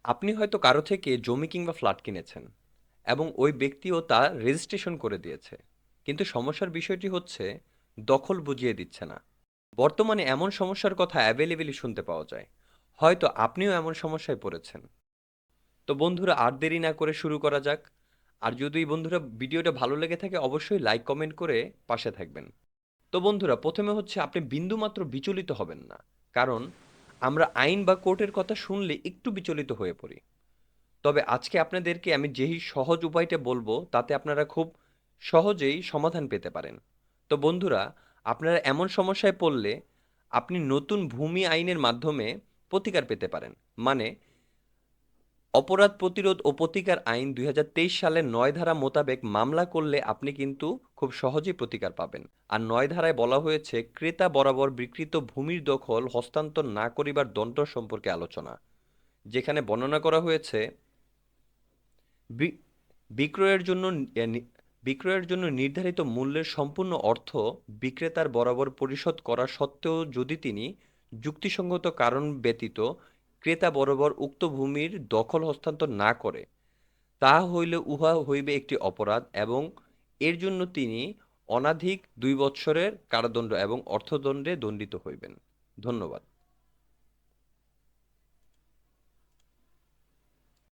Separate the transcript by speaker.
Speaker 1: আপনি হয়তো কারো থেকে জমি কিংবা ফ্ল্যাট কিনেছেন এবং ওই ব্যক্তিও তা রেজিস্ট্রেশন করে দিয়েছে। কিন্তু সমস্যার বিষয়টি হচ্ছে দখল বুঝিয়ে দিচ্ছে না। বর্তমানে এমন সমস্যার কথা অ্যাভেলেবেলি শুনতে পাওয়া যায়। হয়তো আপনিও এমন সমস্যায় পড়েছেন। তো বন্ধুরা, আর দেরি না করে শুরু করা যাক। আর যদি বন্ধুরা ভিডিওটা ভালো লেগে থাকে অবশ্যই লাইক কমেন্ট করে পাশে থাকবেন। তো বন্ধুরা, প্রথমে হচ্ছে আপনি বিন্দুমাত্র বিচলিত হবেন না। কারণ আমরা আইন বা কোর্টের কথা শুনলে একটু বিচলিত হয়ে পড়ি। তবে আজকে আপনাদেরকে আমি যেই সহজ উপায়টা বলবো তাতে আপনারা খুব সহজেই সমাধান পেতে পারেন। তো বন্ধুরা, আপনারা এমন সমস্যায় পড়লে আপনি নতুন ভূমি আইনের মাধ্যমে প্রতিকার পেতে পারেন। মানে, অপরাধ প্রতিরোধ ও প্রতিকার আইন ২০২৩ সালের ৯ ধারা মোতাবেক মামলা করলে আপনি কিন্তু খুব সহজেই প্রতিকার পাবেন। আর ৯ ধারায় বলা হয়েছে ক্রেতা বরাবর বিক্রিত ভূমির দখল হস্তান্তর না করিবার দণ্ড সম্পর্কে আলোচনা, যেখানে বর্ণনা করা হয়েছে বি- বিক্রয়ের জন্য এ, নি- বিক্রয়ের জন্য নির্ধারিত মূল্যের সম্পূর্ণ অর্থ বিক্রেতার বরাবর পরিশোধ করা সত্ত্বেও যদি তিনি যুক্তিসঙ্গত কারণ ব্যতীত ক্রেতা বরাবর উক্ত ভূমির দখল হস্তান্তর না করে, তাহা হইলে উহা হইবে একটি অপরাধ এবং এর জন্য তিনি অনধিক ২ বৎসরের কারাদণ্ড এবং অর্থদণ্ডে দণ্ডিত হইবেন। ধন্যবাদ।